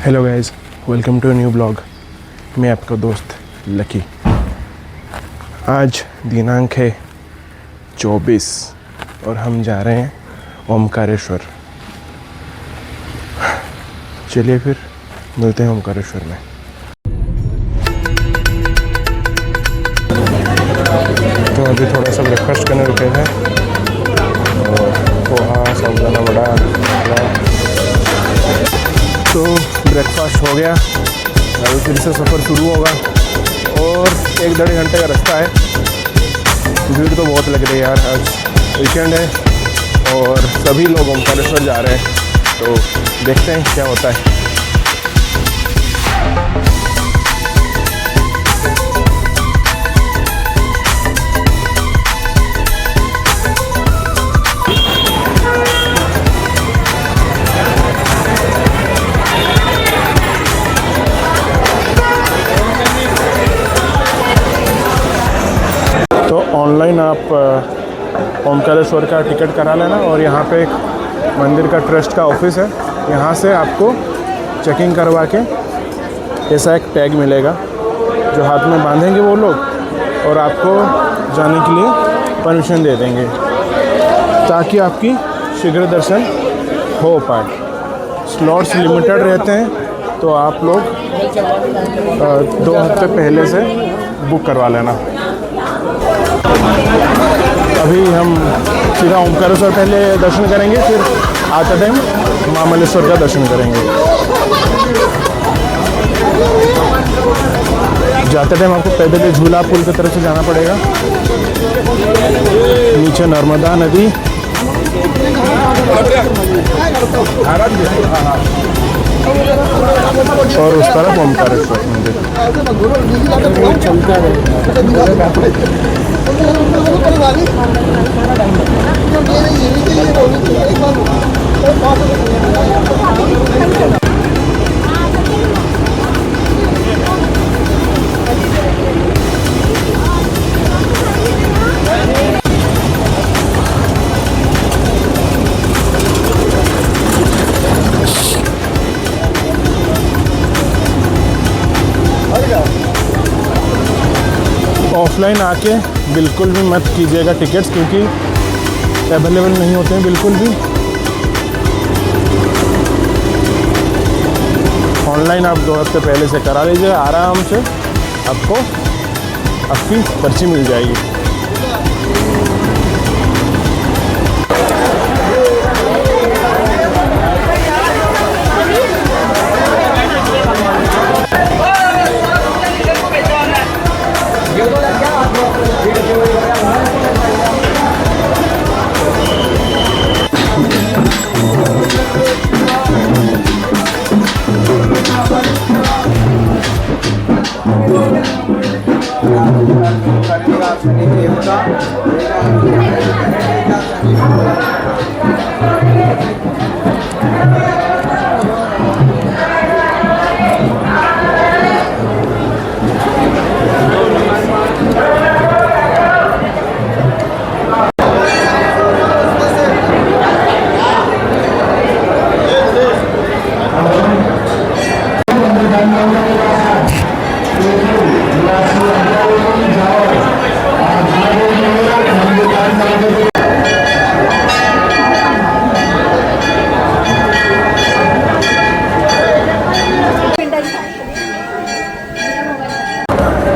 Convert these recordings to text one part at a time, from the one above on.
Hello guys, welcome to new blog. मैं आपका दोस्त लकी। आज दिनांक है 24 और हम जा रहे हैं ओमकारेश्वर। चलिए फिर मिलते हैं ओमकारेश्वर में। तो अभी थोड़ा सा ब्रेकफास्ट करने रुके हैं और पोहा, साबुदाना वड़ा। तो ब्रेकफास्ट हो गया, अभी फिर से सफ़र शुरू होगा और 1-1.5 घंटे का रास्ता है। भीड़ तो बहुत लग रही है यार, आज वीकेंड है और सभी लोग ओमकारेश्वर जा रहे हैं, तो देखते हैं क्या होता है। तो ऑनलाइन आप ओमकारेश्वर का टिकट करा लेना और यहाँ पे एक मंदिर का ट्रस्ट का ऑफिस है, यहाँ से आपको चेकिंग करवा के ऐसा एक टैग मिलेगा जो हाथ में बांधेंगे वो लोग और आपको जाने के लिए परमिशन दे देंगे ताकि आपकी शीघ्र दर्शन हो पाए। स्लॉट्स लिमिटेड रहते हैं, तो आप लोग 2 हफ्ते पहले से बुक करवा लेना। अभी हम सीधा ओमकारेश्वर पहले दर्शन करेंगे, फिर आते टाइम महामलेश्वर का दर्शन करेंगे। जाते टाइम आपको पैदल झूला पुल की तरफ से जाना पड़ेगा। नीचे नर्मदा नदी और उस तरफ ओमकारेश्वर मंदिर। ऑफलाइन आके बिल्कुल भी मत कीजिएगा टिकट्स, क्योंकि अवेलेबल नहीं होते हैं बिल्कुल भी। ऑनलाइन आप 2 हफ्ते पहले से करा लीजिएगा, आराम से आपको आपकी पर्ची मिल जाएगी।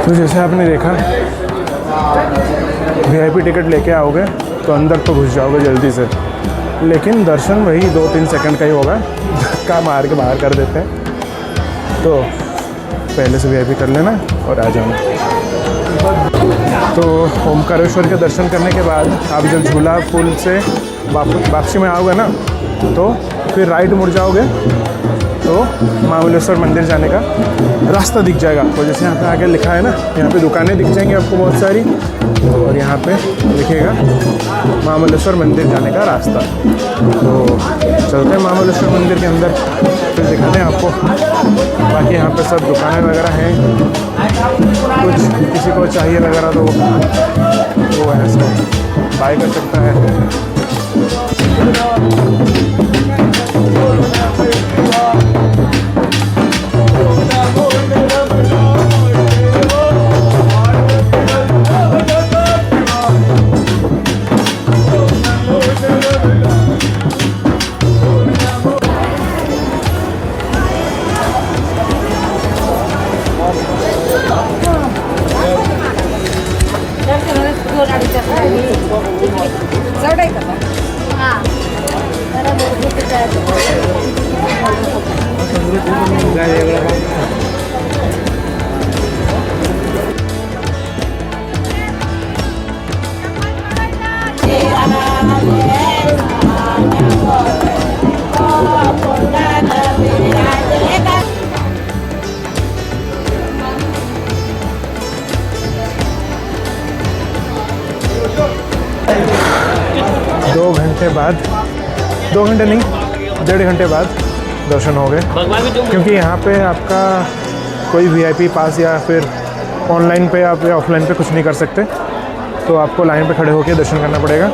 तो जैसे आपने देखा, वीआईपी टिकट लेके आओगे तो अंदर तो घुस जाओगे जल्दी से, लेकिन दर्शन वही 2-3 सेकंड का ही होगा, धक्का मार के बाहर कर देते हैं। तो पहले से वीआईपी कर लेना और आ जाना। तो ओमकारेश्वर के दर्शन करने के बाद आप जब झूला पुल से वापसी में आओगे ना, तो फिर राइट मुड़ जाओगे तो महाबलेश्वर मंदिर जाने का रास्ता दिख जाएगा। तो जैसे यहाँ पे आगे लिखा है ना, यहाँ पे दुकानें दिख जाएंगी आपको बहुत सारी, और यहाँ पे लिखेगा महाबलेश्वर मंदिर जाने का रास्ता। तो चलते हैं महाबलेश्वर मंदिर के अंदर, फिर दिखाते हैं आपको। बाकी यहाँ पे सब दुकानें वगैरह हैं, कुछ किसी को चाहिए वगैरह तो वो है, सब बाय कर सकता है। दो घंटे बाद, 2 घंटे नहीं, 1.5 घंटे बाद दर्शन हो गए। क्योंकि यहाँ पे आपका कोई वीआईपी पास या फिर ऑनलाइन पे आप या ऑफलाइन पे कुछ नहीं कर सकते, तो आपको लाइन पे खड़े होकर दर्शन करना पड़ेगा,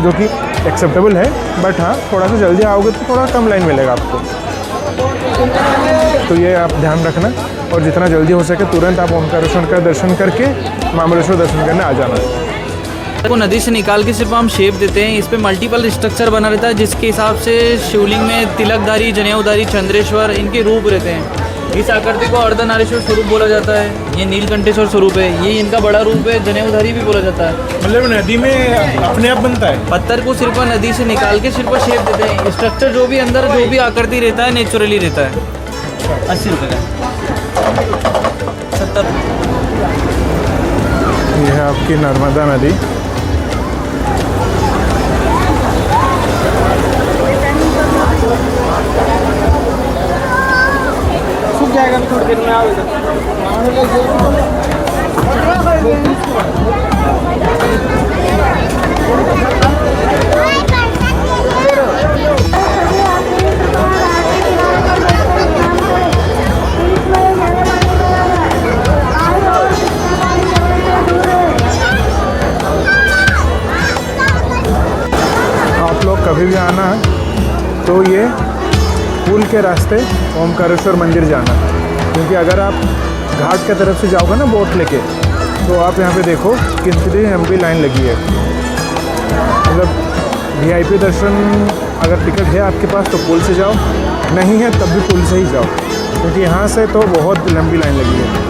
जो कि एक्सेप्टेबल है। बट हाँ, थोड़ा सा जल्दी आओगे तो थोड़ा कम लाइन मिलेगा आपको, तो ये आप ध्यान रखना। और जितना जल्दी हो सके तुरंत आप ओमकारेश्वर का दर्शन करके महाबलेश्वर दर्शन करने आ जाना। को नदी से निकाल के सिर्फ हम शेप देते हैं। इस पे मल्टीपल स्ट्रक्चर बना रहता है, जिसके हिसाब से शिवलिंग में तिलकधारी, जनेऊधारी, चंद्रेश्वर इनके रूप रहते हैं। इस आकृति को अर्धनारीश्वर स्वरूप बोला जाता है। ये नीलकंठेश्वर स्वरूप है, ये इनका बड़ा रूप है। जनेऊधारी भी बोला जाता है। मतलब नदी में अपने आप बनता है, पत्थर को सिर्फ नदी से निकाल के सिर्फ शेप देते हैं। स्ट्रक्चर जो भी अंदर जो भी आकृति रहता है नेचुरली रहता है। 80 रुपये का 70। ये है आपकी नर्मदा नदी। जाएगा थोड़ी देर में आओगे। आप लोग कभी भी आना है तो ये पुल के रास्ते ओमकारेश्वर मंदिर जाना, क्योंकि अगर आप घाट के तरफ से जाओगे ना बोट लेके, तो आप यहाँ पे देखो कितनी लंबी लाइन लगी है। मतलब वीआईपी दर्शन अगर टिकट है आपके पास तो पुल से जाओ, नहीं है तब भी पुल से ही जाओ, क्योंकि यहाँ से तो बहुत लंबी लाइन लगी है।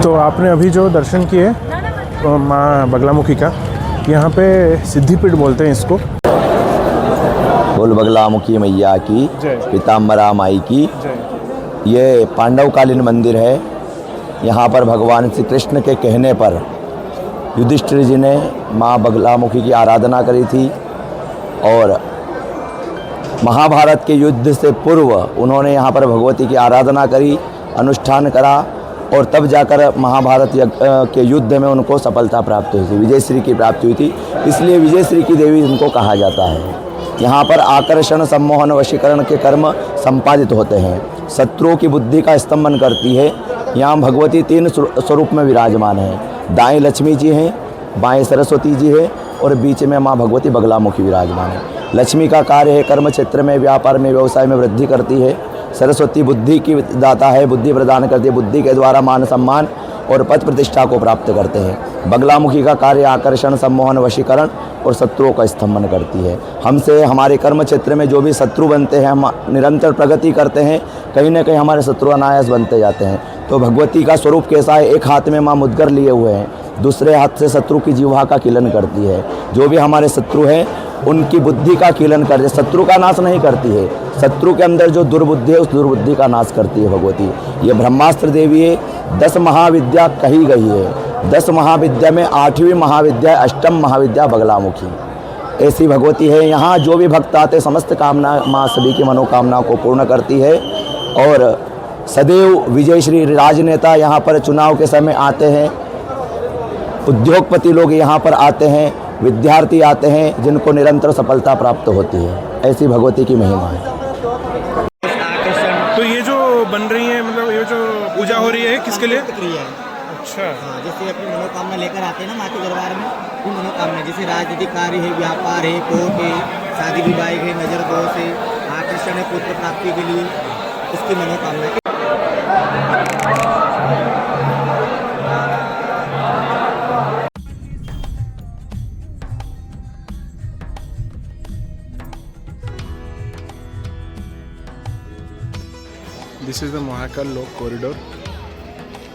तो आपने अभी जो दर्शन किए माँ बगलामुखी का, यहाँ पे सिद्धिपीठ बोलते हैं इसको। बोल बगलामुखी मैया की, पीताम्बरा माई की। ये पांडवकालीन मंदिर है। यहाँ पर भगवान श्री कृष्ण के कहने पर युधिष्ठिर जी ने माँ बगलामुखी की आराधना करी थी, और महाभारत के युद्ध से पूर्व उन्होंने यहाँ पर भगवती की आराधना करी, अनुष्ठान करा, और तब जाकर महाभारत के युद्ध में उनको सफलता प्राप्त हुई थी, विजयश्री की प्राप्ति हुई थी। इसलिए विजयश्री की देवी इनको कहा जाता है। यहाँ पर आकर्षण, सम्मोहन, वशीकरण के कर्म संपादित होते हैं। शत्रुओं की बुद्धि का स्तंभन करती है। यहाँ भगवती 3 स्वरूप में विराजमान है। दाएं लक्ष्मी जी हैं, बाएं सरस्वती जी है, और बीच में माँ भगवती बगलामुखी विराजमान है। लक्ष्मी का कार्य है कर्म क्षेत्र में, व्यापार में, व्यवसाय में वृद्धि करती है। सरस्वती बुद्धि की दाता है, बुद्धि प्रदान करती है। बुद्धि के द्वारा मान सम्मान और पद प्रतिष्ठा को प्राप्त करते हैं। बगलामुखी का कार्य आकर्षण, सम्मोहन, वशीकरण और शत्रुओं का स्तंभन करती है। हमसे हमारे कर्म क्षेत्र में जो भी शत्रु बनते हैं, हम निरंतर प्रगति करते हैं, कहीं ना कहीं हमारे शत्रु अनायास बनते जाते हैं। तो भगवती का स्वरूप कैसा है, एक हाथ में माँ मुद्गर लिए हुए हैं, दूसरे हाथ से शत्रु की जीवा का कीलन करती है। जो भी हमारे शत्रु हैं उनकी बुद्धि का कीलन करती है, शत्रु का नाश नहीं करती है, शत्रु के अंदर जो दुर्बुद्धि है उस दुर्बुद्धि का नाश करती है भगवती। ये ब्रह्मास्त्र देवी है, 10 महाविद्या कही गई है। 10 महाविद्या में 8वीं महाविद्या, अष्टम महाविद्या बगलामुखी, ऐसी भगवती है। यहाँ जो भी भक्त आते समस्त कामना माँ सभी की मनोकामनाओं को पूर्ण करती है। और सदैव विजय श्री राजनेता यहाँ पर चुनाव के समय आते हैं, उद्योगपति लोग यहाँ पर आते हैं, विद्यार्थी आते हैं, जिनको निरंतर सफलता प्राप्त होती है। ऐसी भगवती की महिमा है। तो ये जो बन रही है, मतलब ये जो पूजा हो रही है, किसके लिए? क्रिया है। अच्छा, हाँ, जैसे अपनी मनोकामना लेकर आते हैं ना माँ के दरबार में, वो मनोकामना जैसे राजनीतिक कार्य है, व्यापार है, कोर्ट है, शादी विवाह है, नजर दोष है, आकर्षण है पुत्र प्राप्ति के लिए, उसकी मनोकामना। दिस इज़ द महाकाल लोक कॉरिडोर।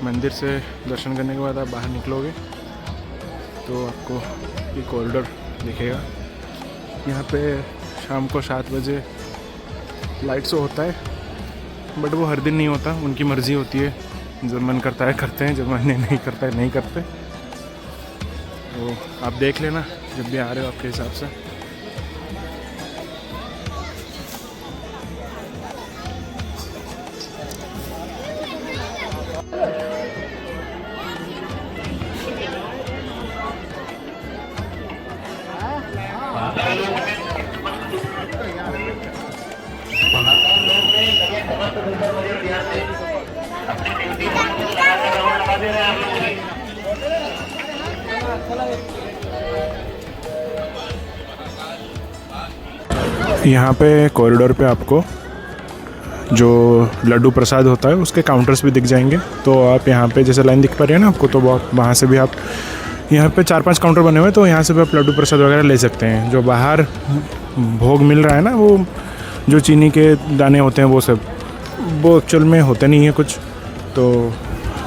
मंदिर से दर्शन करने के बाद आप बाहर निकलोगे तो आपको ये कॉरिडोर दिखेगा। यहाँ पे शाम को 7 बजे लाइट शो होता है, बट वो हर दिन नहीं होता, उनकी मर्ज़ी होती है। जब मन करता है करते हैं, जब मन नहीं करता है नहीं करते। तो आप देख लेना जब भी आ रहे हो आपके हिसाब से। यहाँ पे कॉरिडोर पे आपको जो लड्डू प्रसाद होता है उसके काउंटर्स भी दिख जाएंगे। तो आप यहाँ पे जैसे लाइन दिख पा रही है ना आपको, तो बहुत वहाँ से भी आप, यहाँ पे 4-5 काउंटर बने हुए हैं, तो यहाँ से भी आप लड्डू प्रसाद वगैरह ले सकते हैं। जो बाहर भोग मिल रहा है ना, वो जो चीनी के दाने होते हैं वो सब, वो एक्चुअल में होते नहीं है कुछ। तो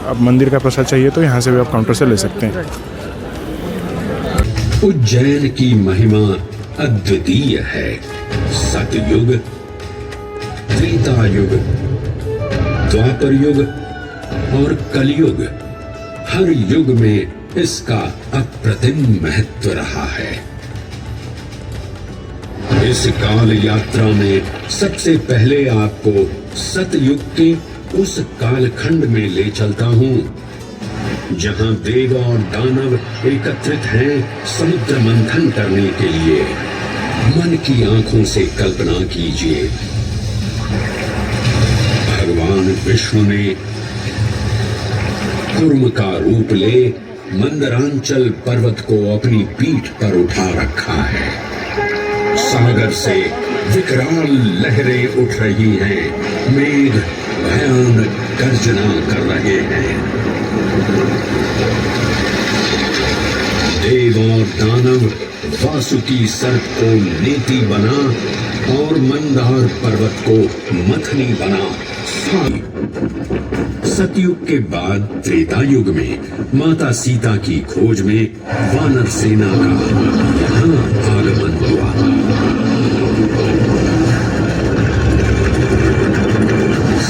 अब मंदिर का प्रसाद चाहिए तो यहाँ से भी आप काउंटर से ले सकते हैं। उज्जैन की महिमा अद्वितीय है। सतयुग, त्रेता युग, द्वापर युग और कलयुग, हर युग में इसका अप्रतिम महत्व रहा है। इस काल यात्रा में सबसे पहले आपको सतयुग के उस कालखंड में ले चलता हूँ जहां देव और दानव एकत्रित हैं समुद्र मंथन करने के लिए। मन की आंखों से कल्पना कीजिए, भगवान विष्णु ने कूर्म का रूप ले मंदरांचल पर्वत को अपनी पीठ पर उठा रखा है। सागर से विकराल लहरें उठ रही हैं, मेघ भयानक गर्जना कर रहे हैं। देव और दानव वासुकी सर्प को नेति बना और मंदार पर्वत को मथनी बना। सतयुग के बाद त्रेता युग में माता सीता की खोज में वानर सेना का यहाँ आगमन हुआ।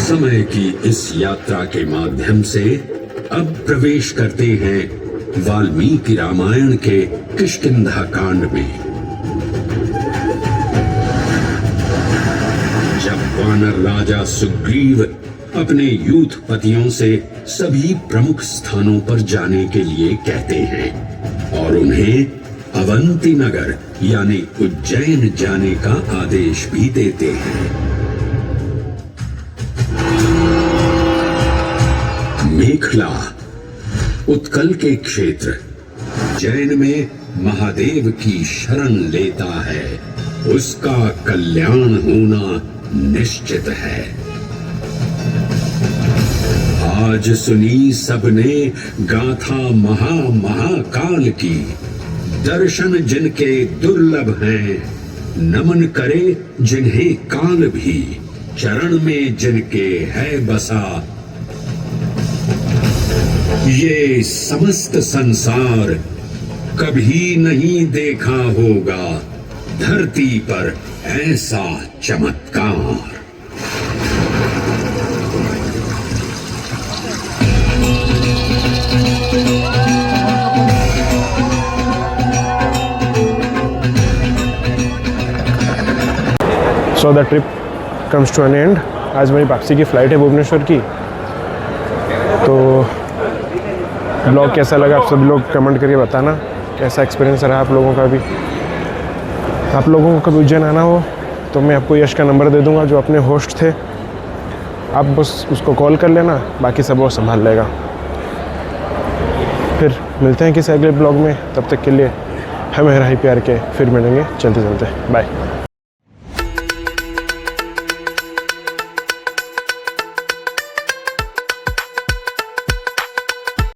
समय की इस यात्रा के माध्यम से अब प्रवेश करते हैं वाल्मीकि रामायण के किष्किंधा कांड में। जब वानर राजा सुग्रीव अपने यूथपतियों से सभी प्रमुख स्थानों पर जाने के लिए कहते हैं और उन्हें अवंती नगर यानी उज्जैन जाने का आदेश भी देते हैं। मेखला उत्कल के क्षेत्र जैन में महादेव की शरण लेता है, उसका कल्याण होना निश्चित है। आज सुनी सबने गाथा महाकाल की, दर्शन जिनके दुर्लभ हैं, नमन करे जिन्हें काल भी, चरण में जिनके है बसा। ये समस्त संसार कभी नहीं देखा होगा धरती पर ऐसा चमत्कार। So the trip comes to an end. आज मेरी वापसी की फ़्लाइट है भुवनेश्वर की। तो ब्लॉग कैसा लगा आप सभी लोग कमेंट करके बताना, कैसा एक्सपीरियंस रहा आप लोगों का भी। आप लोगों को कभी उज्जैन आना हो तो मैं आपको यश का नंबर दे दूंगा जो अपने होस्ट थे, आप बस उसको कॉल कर लेना, बाकी सब वो संभाल लेगा। फिर मिलते हैं किसी अगले ब्लॉग में, तब तक के लिए हमें राही प्यार के, फिर मिलेंगे चलते चलते, बाय।